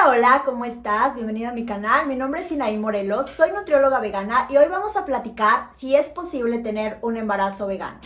Hola, ¿cómo estás? Bienvenido a mi canal. Mi nombre es Sinaí Morelos, soy nutrióloga vegana y hoy vamos a platicar si es posible tener un embarazo vegano.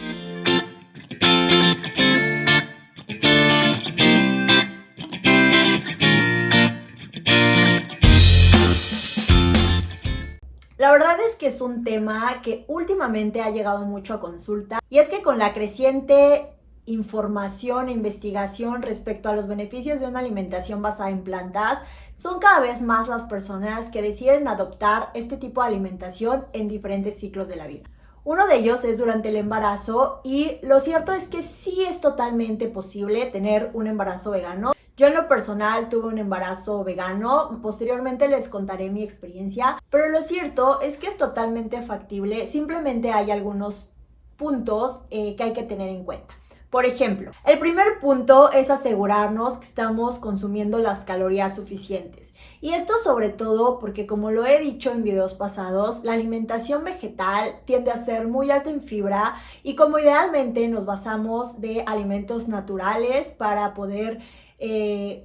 La verdad es que es un tema que últimamente ha llegado mucho a consulta y es que con la creciente información e investigación respecto a los beneficios de una alimentación basada en plantas, son cada vez más las personas que deciden adoptar este tipo de alimentación en diferentes ciclos de la vida. Uno de ellos es durante el embarazo y lo cierto es que sí es totalmente posible tener un embarazo vegano. Yo en lo personal tuve un embarazo vegano, posteriormente les contaré mi experiencia, pero lo cierto es que es totalmente factible, simplemente hay algunos puntos que hay que tener en cuenta. Por ejemplo, el primer punto es asegurarnos que estamos consumiendo las calorías suficientes. Y esto sobre todo porque, como lo he dicho en videos pasados, la alimentación vegetal tiende a ser muy alta en fibra y como idealmente nos basamos de alimentos naturales para poder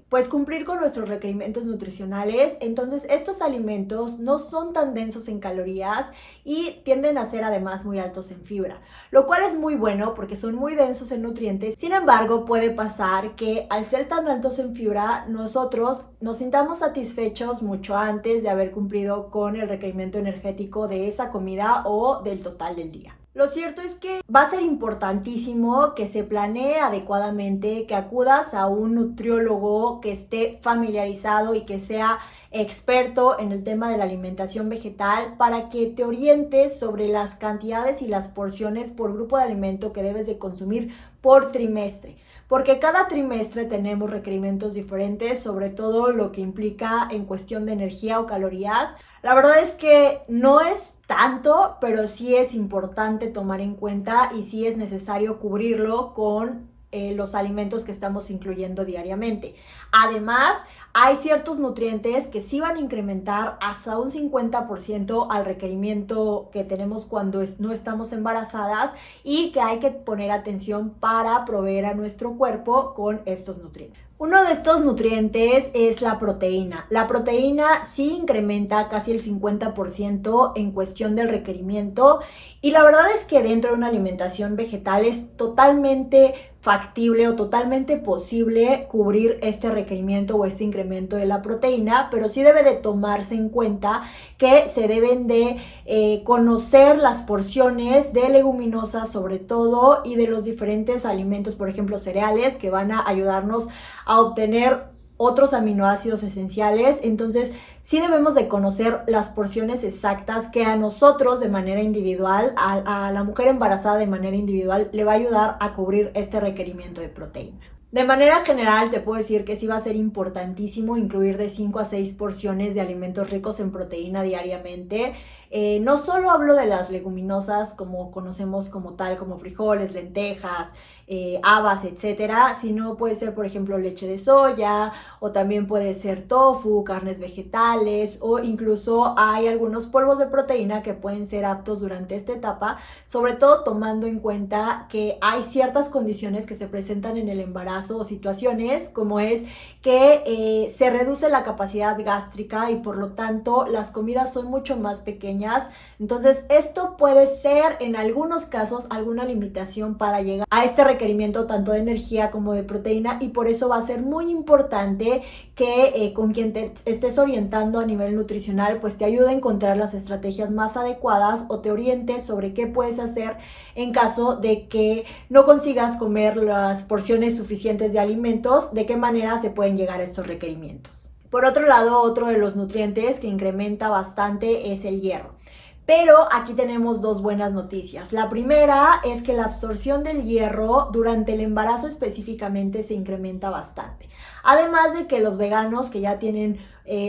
pues cumplir con nuestros requerimientos nutricionales, entonces estos alimentos no son tan densos en calorías y tienden a ser además muy altos en fibra, lo cual es muy bueno porque son muy densos en nutrientes. Sin embargo, puede pasar que al ser tan altos en fibra, nosotros nos sintamos satisfechos mucho antes de haber cumplido con el requerimiento energético de esa comida o del total del día. Lo cierto es que va a ser importantísimo que se planee adecuadamente, que acudas a un nutriólogo que esté familiarizado y que sea experto en el tema de la alimentación vegetal para que te orientes sobre las cantidades y las porciones por grupo de alimento que debes de consumir por trimestre. Porque cada trimestre tenemos requerimientos diferentes, sobre todo lo que implica en cuestión de energía o calorías. La verdad es que no es tanto, pero sí es importante tomar en cuenta y sí es necesario cubrirlo con los alimentos que estamos incluyendo diariamente. Además, hay ciertos nutrientes que sí van a incrementar hasta un 50% al requerimiento que tenemos cuando no estamos embarazadas y que hay que poner atención para proveer a nuestro cuerpo con estos nutrientes. Uno de estos nutrientes es la proteína. La proteína sí incrementa casi el 50% en cuestión del requerimiento y la verdad es que dentro de una alimentación vegetal es totalmente factible o totalmente posible cubrir este requerimiento o este incremento de la proteína, pero sí debe de tomarse en cuenta que se deben de conocer las porciones de leguminosas sobre todo y de los diferentes alimentos, por ejemplo cereales, que van a ayudarnos a obtener otros aminoácidos esenciales. Entonces sí debemos de conocer las porciones exactas que a nosotros de manera individual, a la mujer embarazada de manera individual, le va a ayudar a cubrir este requerimiento de proteína. De manera general te puedo decir que sí va a ser importantísimo incluir de 5 a 6 porciones de alimentos ricos en proteína diariamente. No solo hablo de las leguminosas como conocemos como tal, como frijoles, lentejas, habas, etcétera, sino puede ser, por ejemplo, leche de soya o también puede ser tofu, carnes vegetales o incluso hay algunos polvos de proteína que pueden ser aptos durante esta etapa, sobre todo tomando en cuenta que hay ciertas condiciones que se presentan en el embarazo o situaciones como es que se reduce la capacidad gástrica y por lo tanto las comidas son mucho más pequeñas. Entonces esto puede ser en algunos casos alguna limitación para llegar a este requerimiento tanto de energía como de proteína y por eso va a ser muy importante que con quien te estés orientando a nivel nutricional pues te ayude a encontrar las estrategias más adecuadas o te oriente sobre qué puedes hacer en caso de que no consigas comer las porciones suficientes de alimentos, de qué manera se pueden llegar a estos requerimientos. Por otro lado, otro de los nutrientes que incrementa bastante es el hierro. Pero aquí tenemos dos buenas noticias. La primera es que la absorción del hierro durante el embarazo específicamente se incrementa bastante. Además de que los veganos que ya tienen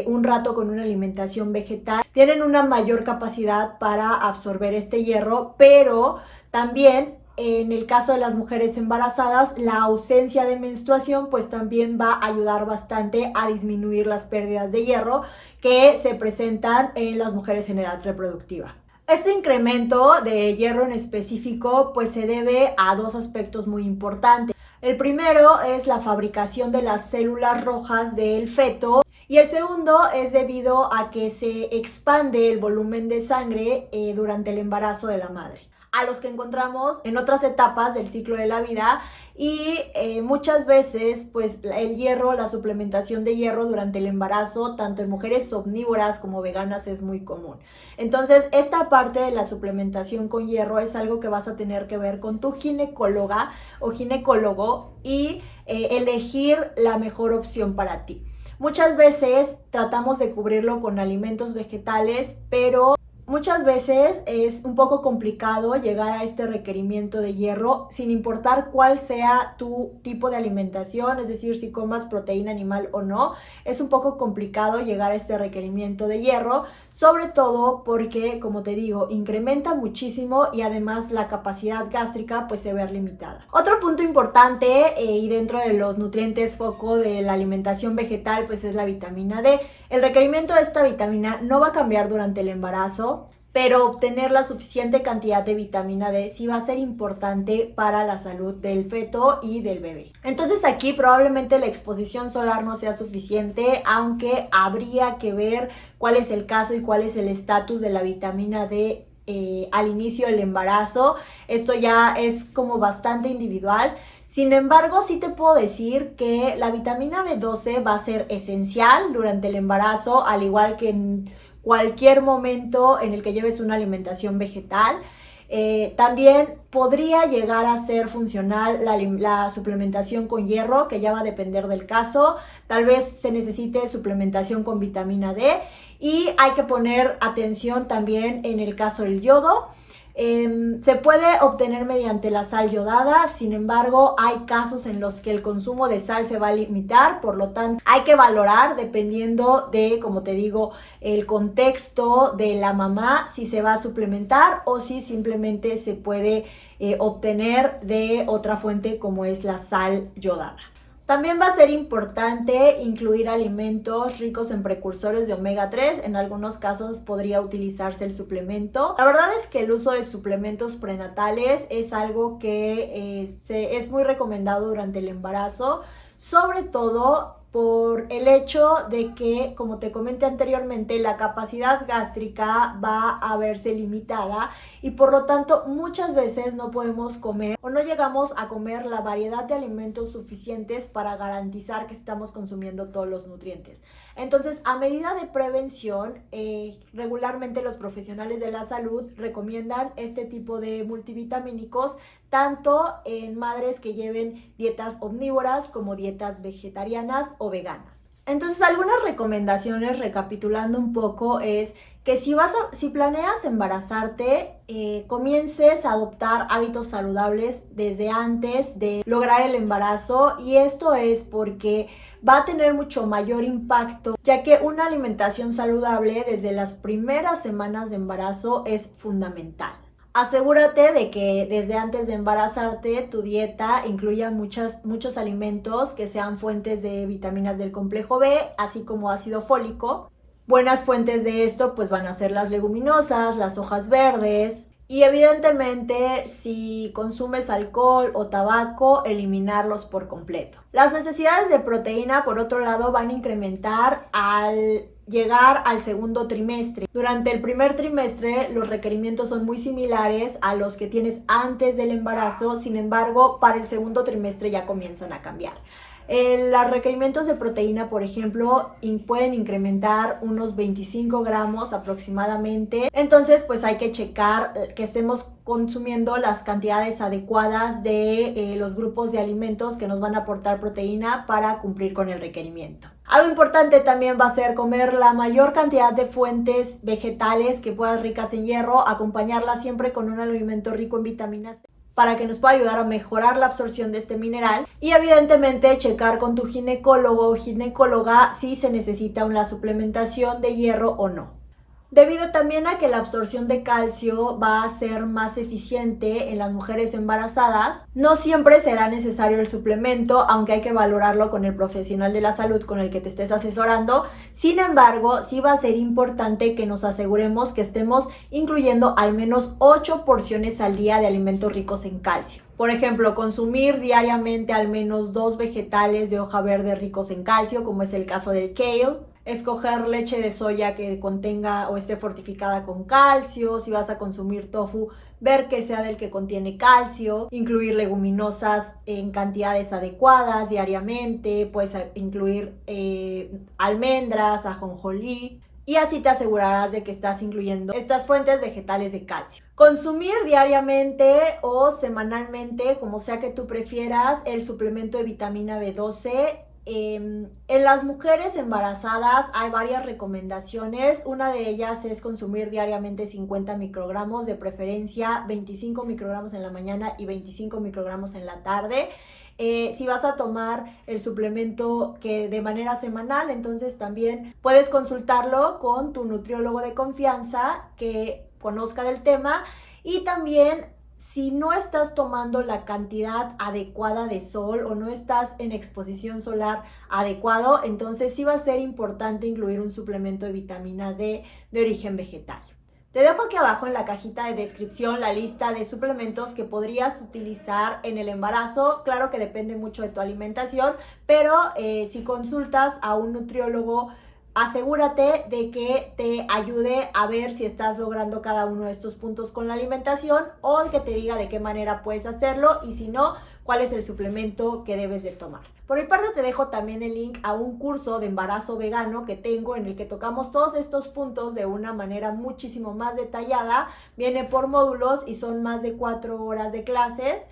un rato con una alimentación vegetal tienen una mayor capacidad para absorber este hierro, pero también en el caso de las mujeres embarazadas, la ausencia de menstruación pues también va a ayudar bastante a disminuir las pérdidas de hierro que se presentan en las mujeres en edad reproductiva. Este incremento de hierro en específico pues se debe a dos aspectos muy importantes. El primero es la fabricación de las células rojas del feto Y el segundo es debido a que se expande el volumen de sangre durante el embarazo de la madre, a los que encontramos en otras etapas del ciclo de la vida y muchas veces pues el hierro, la suplementación de hierro durante el embarazo, tanto en mujeres omnívoras como veganas, es muy común. Entonces esta parte de la suplementación con hierro es algo que vas a tener que ver con tu ginecóloga o ginecólogo y elegir la mejor opción para ti. Muchas veces tratamos de cubrirlo con alimentos vegetales, pero muchas veces es un poco complicado llegar a este requerimiento de hierro sin importar cuál sea tu tipo de alimentación, es decir, si comas proteína animal o no, es un poco complicado llegar a este requerimiento de hierro, sobre todo porque, como te digo, incrementa muchísimo y además la capacidad gástrica pues se ve limitada. Otro punto importante y dentro de los nutrientes foco de la alimentación vegetal pues es la vitamina D. El requerimiento de esta vitamina no va a cambiar durante el embarazo, pero obtener la suficiente cantidad de vitamina D sí va a ser importante para la salud del feto y del bebé. Entonces aquí probablemente la exposición solar no sea suficiente, aunque habría que ver cuál es el caso y cuál es el estatus de la vitamina D al inicio del embarazo. Esto ya es como bastante individual. Sin embargo, sí te puedo decir que la vitamina B12 va a ser esencial durante el embarazo, al igual que en cualquier momento en el que lleves una alimentación vegetal. También podría llegar a ser funcional la suplementación con hierro, que ya va a depender del caso. Tal vez se necesite suplementación con vitamina D y hay que poner atención también en el caso del yodo. Se puede obtener mediante la sal yodada, sin embargo hay casos en los que el consumo de sal se va a limitar, por lo tanto hay que valorar dependiendo de, como te digo, el contexto de la mamá, si se va a suplementar o si simplemente se puede obtener de otra fuente como es la sal yodada. También va a ser importante incluir alimentos ricos en precursores de omega 3. En algunos casos podría utilizarse el suplemento. La verdad es que el uso de suplementos prenatales es algo que es muy recomendado durante el embarazo, sobre todo por el hecho de que, como te comenté anteriormente, la capacidad gástrica va a verse limitada y por lo tanto muchas veces no podemos comer o no llegamos a comer la variedad de alimentos suficientes para garantizar que estamos consumiendo todos los nutrientes. Entonces, a medida de prevención, regularmente los profesionales de la salud recomiendan este tipo de multivitamínicos tanto en madres que lleven dietas omnívoras como dietas vegetarianas o veganas. Entonces, algunas recomendaciones, recapitulando un poco, es que si planeas embarazarte, comiences a adoptar hábitos saludables desde antes de lograr el embarazo, y esto es porque va a tener mucho mayor impacto, ya que una alimentación saludable desde las primeras semanas de embarazo es fundamental. Asegúrate de que desde antes de embarazarte tu dieta incluya muchos alimentos que sean fuentes de vitaminas del complejo B, así como ácido fólico. Buenas fuentes de esto pues van a ser las leguminosas, las hojas verdes y evidentemente si consumes alcohol o tabaco, eliminarlos por completo. Las necesidades de proteína, por otro lado, van a incrementar al llegar al segundo trimestre. Durante el primer trimestre los requerimientos son muy similares a los que tienes antes del embarazo, sin embargo para el segundo trimestre ya comienzan a cambiar. Los requerimientos de proteína, por ejemplo, pueden incrementar unos 25 gramos aproximadamente. Entonces, pues hay que checar que estemos consumiendo las cantidades adecuadas de los grupos de alimentos que nos van a aportar proteína para cumplir con el requerimiento. Algo importante también va a ser comer la mayor cantidad de fuentes vegetales que puedan ricas en hierro, acompañarlas siempre con un alimento rico en vitaminas C para que nos pueda ayudar a mejorar la absorción de este mineral, y evidentemente checar con tu ginecólogo o ginecóloga si se necesita una suplementación de hierro o no. Debido también a que la absorción de calcio va a ser más eficiente en las mujeres embarazadas, no siempre será necesario el suplemento, aunque hay que valorarlo con el profesional de la salud con el que te estés asesorando. Sin embargo, sí va a ser importante que nos aseguremos que estemos incluyendo al menos 8 porciones al día de alimentos ricos en calcio. Por ejemplo, consumir diariamente al menos 2 vegetales de hoja verde ricos en calcio, como es el caso del kale. Escoger leche de soya que contenga o esté fortificada con calcio. Si vas a consumir tofu, ver que sea del que contiene calcio. Incluir leguminosas en cantidades adecuadas diariamente. Puedes incluir almendras, ajonjolí. Y así te asegurarás de que estás incluyendo estas fuentes vegetales de calcio. Consumir diariamente o semanalmente, como sea que tú prefieras, el suplemento de vitamina B12. En las mujeres embarazadas hay varias recomendaciones. Una de ellas es consumir diariamente 50 microgramos, de preferencia 25 microgramos en la mañana y 25 microgramos en la tarde. Si vas a tomar el suplemento que de manera semanal, entonces también puedes consultarlo con tu nutriólogo de confianza que conozca del tema. Y también, si no estás tomando la cantidad adecuada de sol o no estás en exposición solar adecuado, entonces sí va a ser importante incluir un suplemento de vitamina D de origen vegetal. Te dejo aquí abajo en la cajita de descripción la lista de suplementos que podrías utilizar en el embarazo. Claro que depende mucho de tu alimentación, pero si consultas a un nutriólogo, asegúrate de que te ayude a ver si estás logrando cada uno de estos puntos con la alimentación, o que te diga de qué manera puedes hacerlo, y si no, cuál es el suplemento que debes de tomar. Por mi parte te dejo también el link a un curso de embarazo vegano que tengo, en el que tocamos todos estos puntos de una manera muchísimo más detallada. Viene por módulos y son más de 4 horas de clases.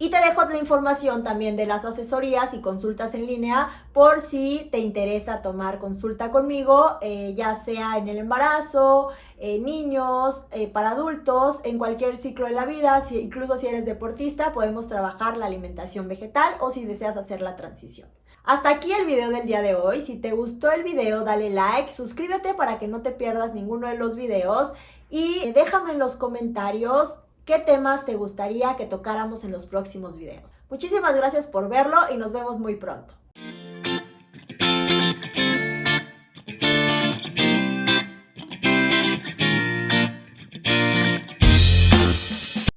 Y te dejo la información también de las asesorías y consultas en línea por si te interesa tomar consulta conmigo, ya sea en el embarazo, niños, para adultos, en cualquier ciclo de la vida. Incluso si eres deportista, podemos trabajar la alimentación vegetal, o si deseas hacer la transición. Hasta aquí el video del día de hoy. Si te gustó el video, dale like, suscríbete para que no te pierdas ninguno de los videos, y déjame en los comentarios qué temas te gustaría que tocáramos en los próximos videos. Muchísimas gracias por verlo y nos vemos muy pronto.